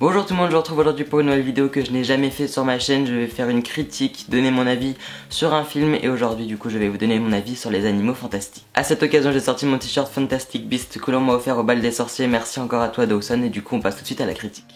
Bonjour tout le monde, je vous retrouve aujourd'hui pour une nouvelle vidéo que je n'ai jamais fait sur ma chaîne. Je vais faire une critique, donner mon avis sur un film et aujourd'hui du coup je vais vous donner mon avis sur les animaux fantastiques. A cette occasion j'ai sorti mon t-shirt Fantastic Beast que l'on m'a offert au bal des sorciers, merci encore à toi Dawson et du coup on passe tout de suite à la critique.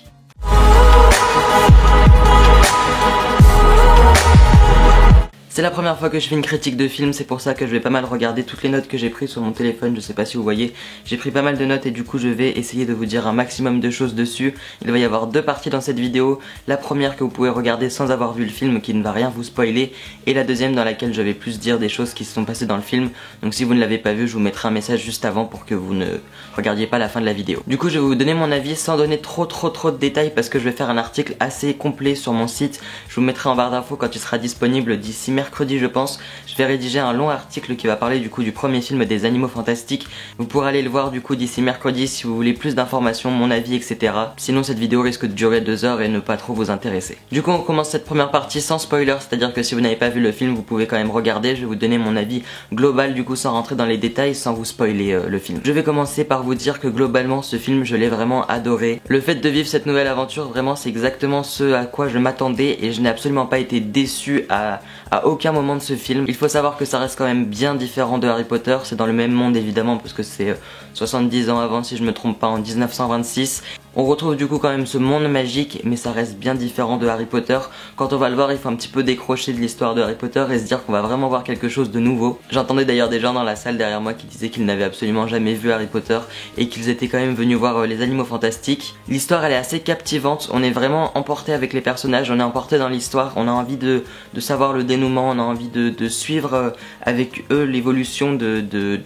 C'est la première fois que je fais une critique de film, c'est pour ça que je vais pas mal regarder toutes les notes que j'ai prises sur mon téléphone, je sais pas si vous voyez, j'ai pris pas mal de notes et du coup je vais essayer de vous dire un maximum de choses dessus. Il va y avoir deux parties dans cette vidéo, la première que vous pouvez regarder sans avoir vu le film qui ne va rien vous spoiler, et la deuxième dans laquelle je vais plus dire des choses qui se sont passées dans le film, donc si vous ne l'avez pas vu je vous mettrai un message juste avant pour que vous ne regardiez pas la fin de la vidéo. Du coup je vais vous donner mon avis sans donner trop de détails parce que je vais faire un article assez complet sur mon site, je vous mettrai en barre d'infos quand il sera disponible d'ici mercredi je pense. Je vais rédiger un long article qui va parler du coup du premier film des animaux fantastiques. Vous pourrez aller le voir du coup d'ici mercredi si vous voulez plus d'informations, mon avis etc. Sinon cette vidéo risque de durer 2 heures et ne pas trop vous intéresser. Du coup on commence cette première partie sans spoiler, c'est à dire que si vous n'avez pas vu le film vous pouvez quand même regarder. Je vais vous donner mon avis global du coup sans rentrer dans les détails, sans vous spoiler le film. Je vais commencer par vous dire que globalement ce film je l'ai vraiment adoré. Le fait de vivre cette nouvelle aventure vraiment c'est exactement ce à quoi je m'attendais et je n'ai absolument pas été déçu à aucun moment de ce film. Il faut savoir que ça reste quand même bien différent de Harry Potter, c'est dans le même monde évidemment parce que c'est 70 ans avant si je me trompe pas, en 1926. On retrouve du coup quand même ce monde magique mais ça reste bien différent de Harry Potter. Quand on va le voir il faut un petit peu décrocher de l'histoire de Harry Potter et se dire qu'on va vraiment voir quelque chose de nouveau. J'entendais d'ailleurs des gens dans la salle derrière moi qui disaient qu'ils n'avaient absolument jamais vu Harry Potter et qu'ils étaient quand même venus voir les animaux fantastiques. L'histoire elle est assez captivante, on est vraiment emporté avec les personnages, on est emporté dans l'histoire, on a envie de savoir le dénouement, on a envie de suivre avec eux l'évolution de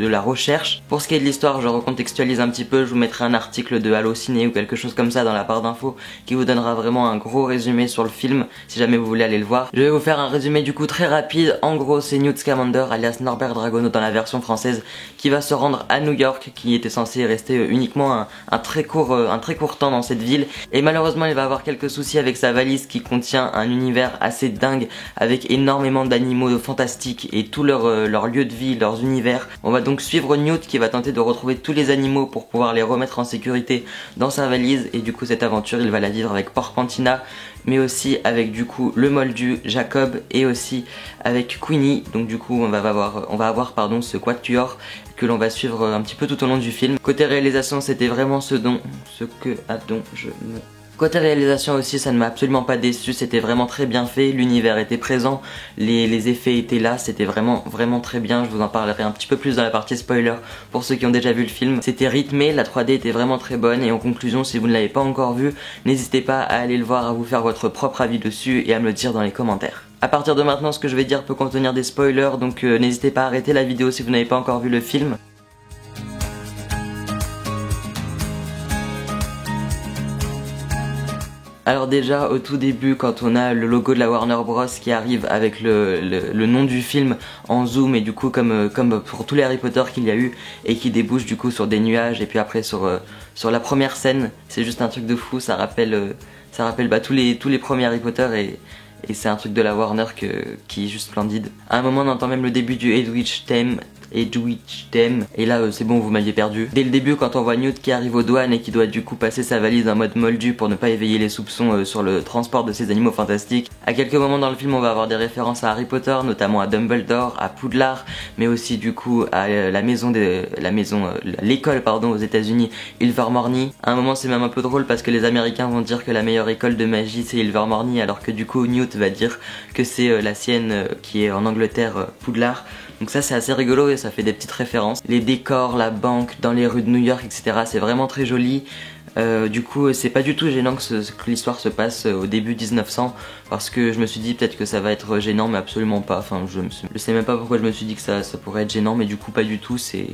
la recherche. Pour ce qui est de l'histoire, je recontextualise un petit peu, je vous mettrai un article de Allociné ou quelque chose comme ça dans la barre d'infos qui vous donnera vraiment un gros résumé sur le film si jamais vous voulez aller le voir. Je vais vous faire un résumé du coup très rapide. En gros c'est Newt Scamander alias Norbert Dragono dans la version française qui va se rendre à New York, qui était censé rester uniquement un très court temps dans cette ville et malheureusement il va avoir quelques soucis avec sa valise qui contient un univers assez dingue avec énormément d'animaux fantastiques et tous leurs lieux de vie, leurs univers. On va donc suivre Newt qui va tenter de retrouver tous les animaux pour pouvoir les remettre en sécurité dans sa valise et du coup cette aventure il va la vivre avec Porpentina mais aussi avec du coup le Moldu, Jacob et aussi avec Queenie. Donc du coup on va avoir ce quatuor que l'on va suivre un petit peu tout au long du film. Côté réalisation c'était vraiment Côté réalisation aussi ça ne m'a absolument pas déçu, c'était vraiment très bien fait, l'univers était présent, les effets étaient là, c'était vraiment très bien, je vous en parlerai un petit peu plus dans la partie spoiler pour ceux qui ont déjà vu le film. C'était rythmé, la 3D était vraiment très bonne et en conclusion si vous ne l'avez pas encore vu, n'hésitez pas à aller le voir, à vous faire votre propre avis dessus et à me le dire dans les commentaires. A partir de maintenant ce que je vais dire peut contenir des spoilers donc n'hésitez pas à arrêter la vidéo si vous n'avez pas encore vu le film. Alors déjà au tout début quand on a le logo de la Warner Bros qui arrive avec le nom du film en zoom et du coup comme pour tous les Harry Potter qu'il y a eu et qui débouche du coup sur des nuages et puis après sur la première scène, c'est juste un truc de fou, ça rappelle tous les premiers Harry Potter et c'est un truc de la Warner qui est juste splendide. À un moment on entend même le début du Hedwig theme et là c'est bon vous m'aviez perdu. Dès le début quand on voit Newt qui arrive aux douanes et qui doit du coup passer sa valise en mode moldu pour ne pas éveiller les soupçons sur le transport de ces animaux fantastiques. À quelques moments dans le film on va avoir des références à Harry Potter, notamment à Dumbledore, à Poudlard, mais aussi du coup à l'école aux États-Unis, Ilvermorny. À un moment c'est même un peu drôle parce que les Américains vont dire que la meilleure école de magie c'est Ilvermorny alors que du coup Newt va dire que c'est la sienne qui est en Angleterre, Poudlard. Donc ça c'est assez rigolo et ça fait des petites références. Les décors, la banque, dans les rues de New York, etc. c'est vraiment très joli. Du coup c'est pas du tout gênant que l'histoire se passe au début 1900 parce que je me suis dit peut-être que ça va être gênant mais absolument pas. Enfin je sais même pas pourquoi je me suis dit que ça pourrait être gênant mais du coup pas du tout, c'est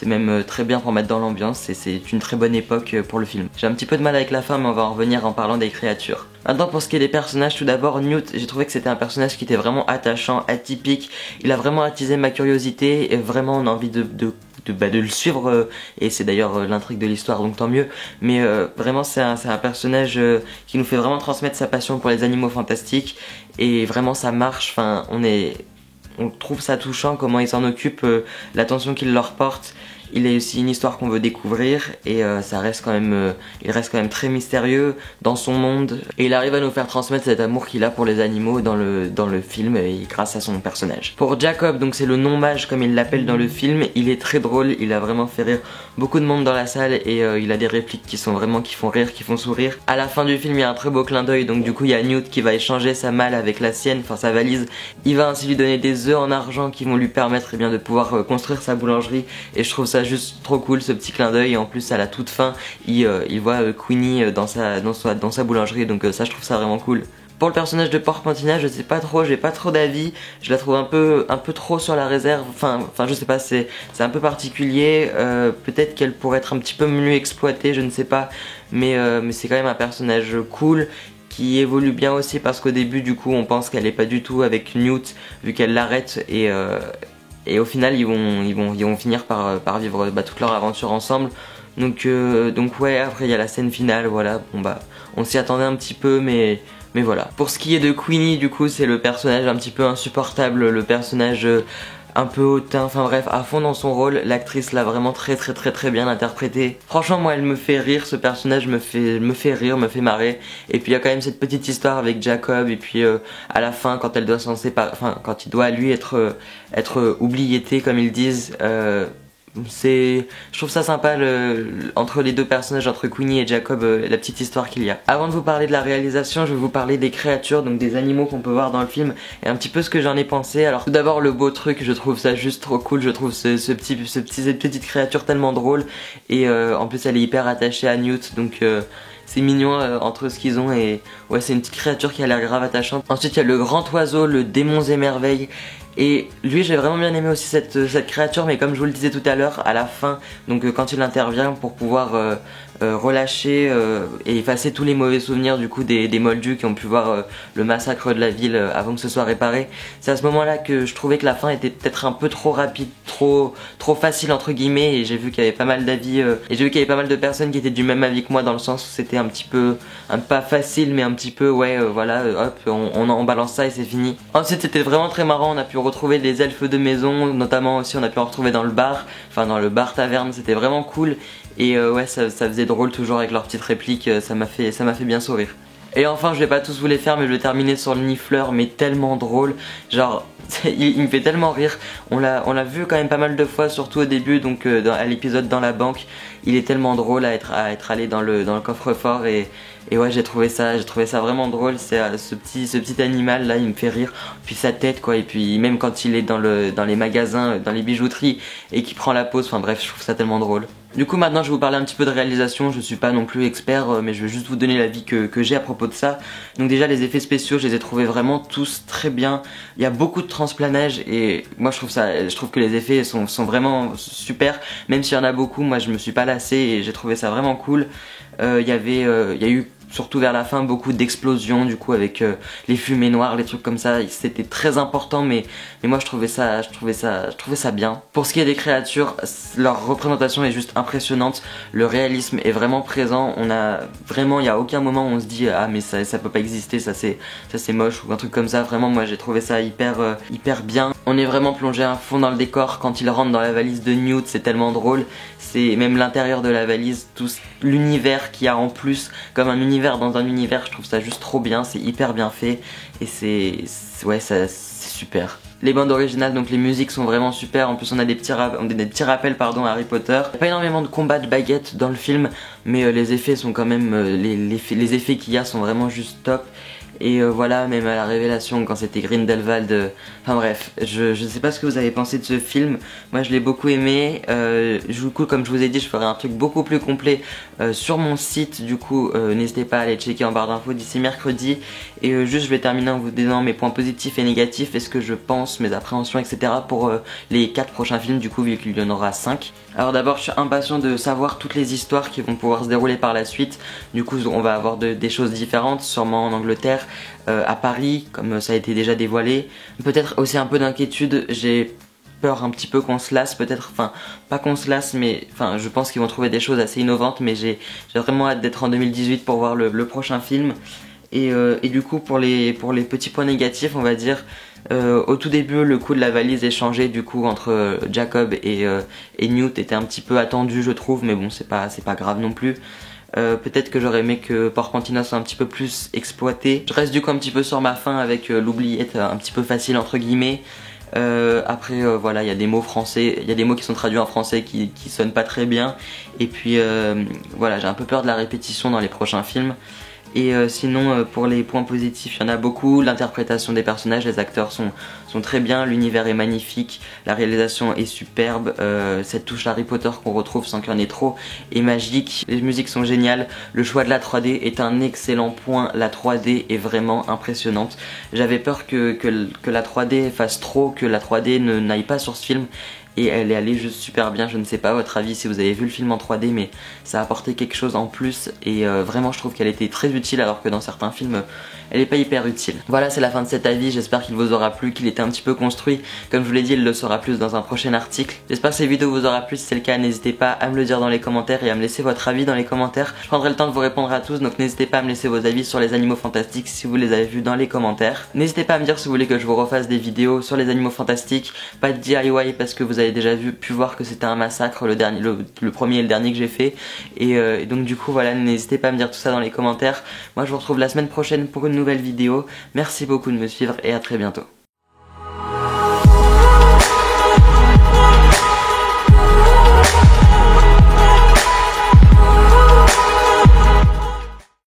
même très bien pour mettre dans l'ambiance et c'est une très bonne époque pour le film. J'ai un petit peu de mal avec la fin mais on va en revenir en parlant des créatures. Maintenant pour ce qui est des personnages, tout d'abord Newt, j'ai trouvé que c'était un personnage qui était vraiment attachant, atypique, il a vraiment attisé ma curiosité et vraiment on a envie de le suivre et c'est d'ailleurs l'intrigue de l'histoire donc tant mieux, mais vraiment c'est un personnage qui nous fait vraiment transmettre sa passion pour les animaux fantastiques et vraiment ça marche, enfin on trouve ça touchant comment il s'en occupe, l'attention qu'il leur porte il a aussi une histoire qu'on veut découvrir et ça reste quand même, il reste quand même très mystérieux dans son monde et il arrive à nous faire transmettre cet amour qu'il a pour les animaux dans le film et grâce à son personnage. Pour Jacob, donc c'est le non-mage comme il l'appelle dans le film, il est très drôle, il a vraiment fait rire beaucoup de monde dans la salle et il a des répliques qui font rire, qui font sourire. À la fin du film, il y a un très beau clin d'œil, donc du coup il y a Newt qui va échanger sa malle avec la sienne, enfin sa valise. Il va ainsi lui donner des œufs en argent qui vont lui permettre de pouvoir construire sa boulangerie et je trouve ça juste trop cool ce petit clin d'œil. Et en plus à la toute fin, il voit Queenie dans sa boulangerie, donc ça je trouve ça vraiment cool. Pour le personnage de Porpentina, je sais pas trop, j'ai pas trop d'avis, je la trouve un peu trop sur la réserve, enfin je sais pas, c'est un peu particulier, peut-être qu'elle pourrait être un petit peu mieux exploitée, je ne sais pas, mais c'est quand même un personnage cool, qui évolue bien aussi parce qu'au début du coup on pense qu'elle est pas du tout avec Newt vu qu'elle l'arrête et au final ils vont finir par vivre toute leur aventure ensemble. Donc ouais, après il y a la scène finale, voilà, bon on s'y attendait un petit peu mais voilà. Pour ce qui est de Queenie, du coup c'est le personnage un petit peu insupportable, le personnage un peu hautain, enfin bref, à fond dans son rôle. L'actrice l'a vraiment très bien interprété. Franchement moi elle me fait rire, ce personnage me fait rire, me fait marrer. Et puis il y a quand même cette petite histoire avec Jacob et puis à la fin quand elle doit s'en séparer, enfin quand il doit lui être oubliété comme ils disent, je trouve ça sympa entre les deux personnages, entre Queenie et Jacob, la petite histoire qu'il y a. Avant de vous parler de la réalisation, je vais vous parler des créatures, donc des animaux qu'on peut voir dans le film et un petit peu ce que j'en ai pensé. Alors tout d'abord le beau truc, je trouve ça juste trop cool, je trouve cette petite créature tellement drôle et en plus elle est hyper attachée à Newt, donc c'est mignon entre ce qu'ils ont et ouais c'est une petite créature qui a l'air grave attachante. Ensuite il y a le grand oiseau, le démon et merveilles. Et lui j'ai vraiment bien aimé aussi cette créature, mais comme je vous le disais tout à l'heure, à la fin, donc quand il intervient pour pouvoir relâcher et effacer tous les mauvais souvenirs du coup des moldus qui ont pu voir le massacre de la ville avant que ce soit réparé. C'est à ce moment là que je trouvais que la fin était peut-être un peu trop rapide, trop facile entre guillemets, et j'ai vu qu'il y avait pas mal d'avis et j'ai vu qu'il y avait pas mal de personnes qui étaient du même avis que moi, dans le sens où c'était un petit peu, pas facile mais un petit peu ouais voilà, hop on balance ça et c'est fini. Ensuite c'était vraiment très marrant, on a pu retrouver les elfes de maison, notamment aussi on a pu en retrouver dans le bar, enfin dans le bar taverne, c'était vraiment cool. Et ouais ça faisait drôle toujours avec leurs petites répliques, ça m'a fait bien sourire. Et enfin je vais pas tous vous les faire mais je vais terminer sur le nifleur, mais tellement drôle, genre il me fait tellement rire. On l'a vu quand même pas mal de fois, surtout au début, donc à l'épisode dans la banque. Il est tellement drôle à être allé dans le coffre-fort et ouais j'ai trouvé ça vraiment drôle. C'est ce petit animal là, il me fait rire, puis sa tête quoi, et puis même quand il est dans les magasins, dans les bijouteries et qu'il prend la pause, enfin bref je trouve ça tellement drôle. Du coup maintenant je vais vous parler un petit peu de réalisation, je suis pas non plus expert mais je vais juste vous donner l'avis que j'ai à propos de ça. Donc déjà les effets spéciaux, je les ai trouvés vraiment tous très bien, il y a beaucoup de transplanage et moi je trouve que les effets sont vraiment super, même s'il y en a beaucoup, moi je me suis pas lassé et j'ai trouvé ça vraiment cool. Il y a eu surtout vers la fin beaucoup d'explosions du coup avec les fumées noires, les trucs comme ça, c'était très important mais moi je trouvais ça bien. Pour ce qui est des créatures, leur représentation est juste impressionnante, le réalisme est vraiment présent, il y a aucun moment où on se dit ah mais ça peut pas exister, ça c'est moche ou un truc comme ça. Vraiment moi j'ai trouvé ça hyper bien. On est vraiment plongé à fond dans le décor quand il rentre dans la valise de Newt, c'est tellement drôle. C'est même l'intérieur de la valise, tout l'univers qu'il y a en plus, comme un univers dans un univers, je trouve ça juste trop bien, c'est hyper bien fait et c'est super. Les bandes originales, donc les musiques sont vraiment super, en plus on a des petits rappels à Harry Potter. Il n'y a pas énormément de combats de baguettes dans le film, mais les effets sont quand même, les effets qu'il y a sont vraiment juste top. Et voilà, même à la révélation quand c'était Grindelwald, enfin bref, je sais pas ce que vous avez pensé de ce film. Moi je l'ai beaucoup aimé, du coup comme je vous ai dit je ferai un truc beaucoup plus complet sur mon site, du coup n'hésitez pas à aller checker en barre d'infos d'ici mercredi. Et juste je vais terminer en vous disant mes points positifs et négatifs et ce que je pense, mes appréhensions etc pour les 4 prochains films, du coup vu qu'il y en aura 5. Alors d'abord je suis impatient de savoir toutes les histoires qui vont pouvoir se dérouler par la suite. Du coup on va avoir des choses différentes, sûrement en Angleterre, à Paris comme ça a été déjà dévoilé. Peut-être aussi un peu d'inquiétude, j'ai peur un petit peu qu'on se lasse, peut-être, enfin pas qu'on se lasse mais enfin je pense qu'ils vont trouver des choses assez innovantes, mais j'ai vraiment hâte d'être en 2018 pour voir le prochain film. Et du coup pour les petits points négatifs, on va dire, au tout début le coup de la valise échangée du coup entre Jacob et Newt était un petit peu attendu je trouve, mais bon c'est pas grave non plus. Peut-être que j'aurais aimé que Porpentina soit un petit peu plus exploité. Je reste du coup un petit peu sur ma faim avec l'oubliette un petit peu facile entre guillemets. Après voilà, il y a des mots français, il y a des mots qui sont traduits en français qui sonnent pas très bien. Et puis voilà, j'ai un peu peur de la répétition dans les prochains films. Et sinon pour les points positifs, il y en a beaucoup. L'interprétation des personnages, les acteurs sont très bien, l'univers est magnifique, la réalisation est superbe, cette touche Harry Potter qu'on retrouve sans qu'il y en ait trop est magique, les musiques sont géniales, le choix de la 3D est un excellent point, la 3D est vraiment impressionnante. J'avais peur que la 3D fasse trop, que la 3D n'aille pas sur ce film. Et elle est allée juste super bien. Je ne sais pas à votre avis si vous avez vu le film en 3D, mais ça a apporté quelque chose en plus. Et vraiment je trouve qu'elle était très utile, alors que dans certains films elle n'est pas hyper utile. Voilà, c'est la fin de cet avis, j'espère qu'il vous aura plu, qu'il était un petit peu construit. Comme je vous l'ai dit, il le sera plus dans un prochain article. J'espère que cette vidéo vous aura plu, si c'est le cas n'hésitez pas à me le dire dans les commentaires et à me laisser votre avis dans les commentaires. Je prendrai le temps de vous répondre à tous, donc n'hésitez pas à me laisser vos avis sur les animaux fantastiques si vous les avez vus dans les commentaires. N'hésitez pas à me dire si vous voulez que je vous refasse des vidéos sur les animaux fantastiques, pas de DIY parce que vous avez déjà pu voir que c'était un massacre le premier et le dernier que j'ai fait. Et donc du coup voilà, n'hésitez pas à me dire tout ça dans les commentaires. Moi je vous retrouve la semaine prochaine pour une nouvelle vidéo. Merci beaucoup de me suivre et à très bientôt.